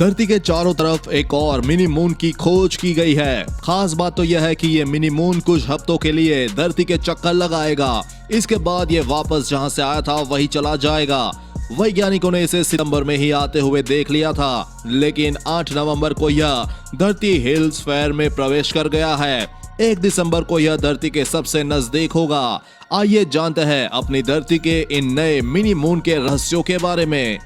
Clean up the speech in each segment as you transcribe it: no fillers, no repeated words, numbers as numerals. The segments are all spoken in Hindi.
धरती के चारों तरफ एक और मिनी मून की खोज की गई है। खास बात तो यह है कि ये मिनी मून कुछ हफ्तों के लिए धरती के चक्कर लगाएगा। इसके बाद ये वापस जहां से आया था वही चला जाएगा। वैज्ञानिकों ने इसे सितंबर में ही आते हुए देख लिया था, लेकिन 8 नवंबर को यह धरती हिल्स फेयर में प्रवेश कर गया है। 1 दिसंबर को यह धरती के सबसे नजदीक होगा। आइए जानते हैं अपनी धरती के इन नए मिनी मून के रहस्यों के बारे में।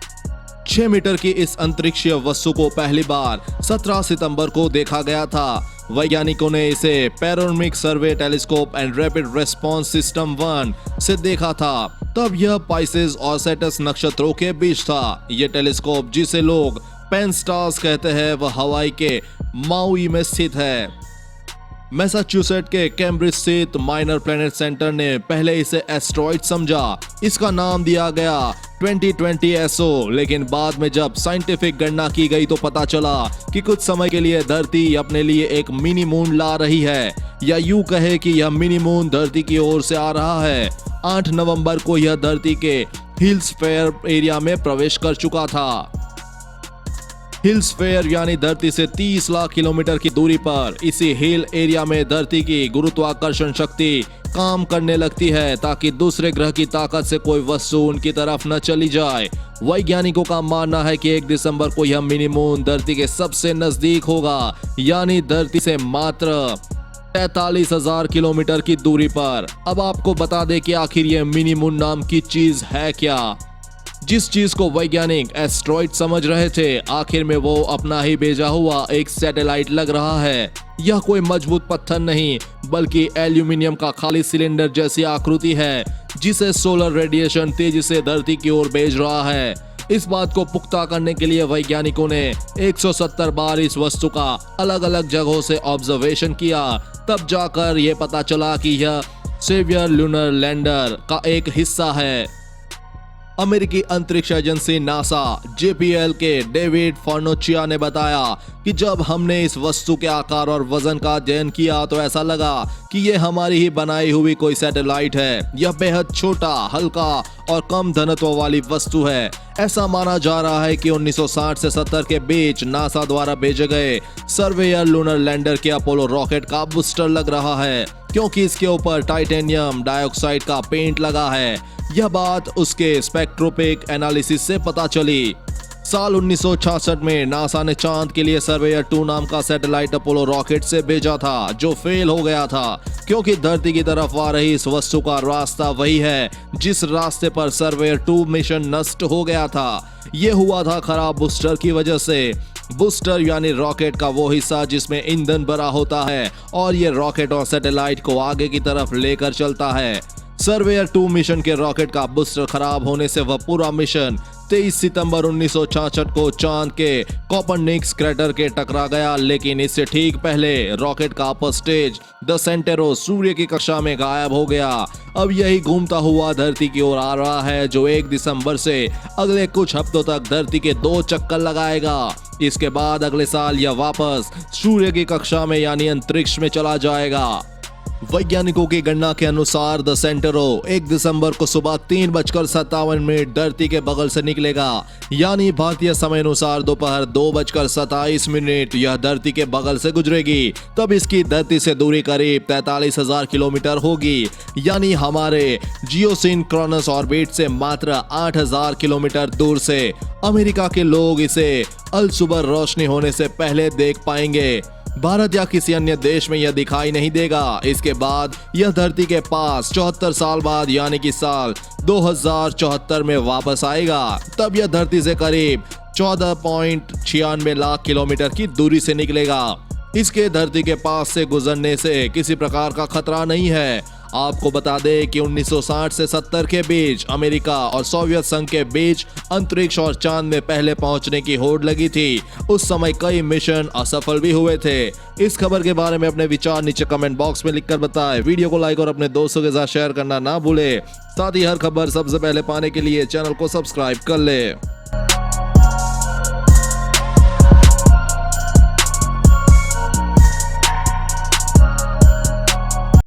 6 मीटर की इस अंतरिक्षीय वस्तु को पहली बार 17 सितंबर को देखा गया था। वैज्ञानिकों ने इसे panoramic survey telescope and rapid response system 1 से देखा था। तब यह पाइसेस और सेटस नक्षत्रों के बीच था। यह टेलीस्कोप, जिसे लोग पेनस्टार्स कहते हैं, वह हवाई के माउई में स्थित है। मैसाचुसेट के कैम्ब्रिज स्थित माइनर प्लैनेट सेंटर ने पहले इसे एस्ट्रॉइड समझा। इसका नाम दिया गया 2020 SO, लेकिन बाद में जब साइंटिफिक गणना की गई तो पता चला कि कुछ समय के लिए धरती अपने लिए एक मिनी मून ला रही है, या यूं कहे कि यह मिनी मून धरती की ओर से आ रहा है। 8 नवंबर को यह धरती के हिल्स फेयर एरिया में प्रवेश कर चुका था। हिल्स फेयर यानी धरती से 30 लाख किलोमीटर की दूरी पर इसी हिल एरिया में धरती की गुरुत्वाकर्षण शक्ति काम करने लगती है, ताकि दूसरे ग्रह की ताकत से कोई वस्तु उनकी तरफ न चली जाए। वैज्ञानिकों का मानना है कि 1 दिसंबर को यह मिनी मून धरती के सबसे नजदीक होगा, यानी धरती से मात्र 43,000 किलोमीटर की दूरी पर। अब आपको बता दें कि आखिर यह मिनी मून नाम की चीज है क्या। जिस चीज को वैज्ञानिक एस्ट्रॉइड समझ रहे थे, आखिर में वो अपना ही भेजा हुआ एक सैटेलाइट लग रहा है। यह कोई मजबूत पत्थर नहीं, बल्कि एल्यूमिनियम का खाली सिलेंडर जैसी आकृति है, जिसे सोलर रेडिएशन तेजी से धरती की ओर भेज रहा है। इस बात को पुख्ता करने के लिए वैज्ञानिकों ने 170 बार इस वस्तु का अलग अलग जगहों से ऑब्जर्वेशन किया। तब जाकर यह पता चला कि यह सेवियर लूनर लैंडर का एक हिस्सा है। अमेरिकी अंतरिक्ष एजेंसी नासा JPL के डेविड फार्नोचिया ने बताया कि जब हमने इस वस्तु के आकार और वजन का अध्ययन किया तो ऐसा लगा कि ये हमारी ही बनाई हुई कोई सैटेलाइट है। यह बेहद छोटा, हल्का और कम घनत्व वाली वस्तु है। ऐसा माना जा रहा है कि 1960 से 70 के बीच नासा द्वारा भेजे गए सर्वेयर लूनर लैंडर के अपोलो रॉकेट का बूस्टर लग रहा है, क्योंकि इसके ऊपर टाइटेनियम डाइऑक्साइड का पेंट लगा है। यह बात उसके स्पेक्ट्रोस्कोपिक एनालिसिस से पता चली। साल 1966 में नासा ने चांद के लिए सर्वेयर 2 नाम का सैटेलाइट अपोलो रॉकेट से भेजा था, जो फेल हो गया था, क्योंकि धरती की तरफ आ रही इस वस्तु का रास्ता वही है जिस रास्ते पर सर्वेयर 2 मिशन नष्ट हो गया था। यह हुआ था खराब बूस्टर की वजह से। बूस्टर यानी रॉकेट का वो हिस्सा जिसमें ईंधन भरा होता है और ये रॉकेट और सैटेलाइट को आगे की तरफ लेकर चलता है। सर्वेयर 2 मिशन के रॉकेट का बूस्टर खराब होने से वह पूरा मिशन 23 सितंबर 1966 को चांद के कोपरनिकस क्रेटर के टकरा गया। लेकिन इससे ठीक पहले रॉकेट का अपर स्टेज द सेंटेरो सूर्य की कक्षा में गायब हो गया। अब यही घूमता हुआ धरती की ओर आ रहा है, जो 1 दिसंबर से अगले कुछ हफ्तों तक धरती के 2 चक्कर लगाएगा। इसके बाद अगले साल यह वापस सूर्य की कक्षा में यानी अंतरिक्ष में चला जाएगा। वैज्ञानिकों की गणना के अनुसार द सेंटेरो 1 दिसंबर को सुबह 3:57 धरती के बगल से निकलेगा, यानी भारतीय समय अनुसार दोपहर 2:27 यह धरती के बगल से गुजरेगी। तब इसकी धरती से दूरी करीब 43,000 किलोमीटर होगी, यानी हमारे जियोसिंक्रोनस ऑर्बिट से मात्र 8,000 किलोमीटर दूर से। अमेरिका के लोग इसे अलसुबह रोशनी होने से पहले देख पाएंगे। भारत या किसी अन्य देश में यह दिखाई नहीं देगा। इसके बाद यह धरती के पास 74 साल बाद यानी कि साल 2074 में वापस आएगा। तब यह धरती से करीब 14.96 लाख किलोमीटर की दूरी से निकलेगा। इसके धरती के पास से गुजरने से किसी प्रकार का खतरा नहीं है। आपको बता दें कि 1960 से 70 के बीच अमेरिका और सोवियत संघ के बीच अंतरिक्ष और चांद में पहले पहुंचने की होड़ लगी थी। उस समय कई मिशन असफल भी हुए थे। इस खबर के बारे में अपने विचार नीचे कमेंट बॉक्स में लिखकर बताएं। वीडियो को लाइक और अपने दोस्तों के साथ शेयर करना ना भूलें। साथ ही हर खबर सबसे पहले पाने के लिए चैनल को सब्सक्राइब कर ले।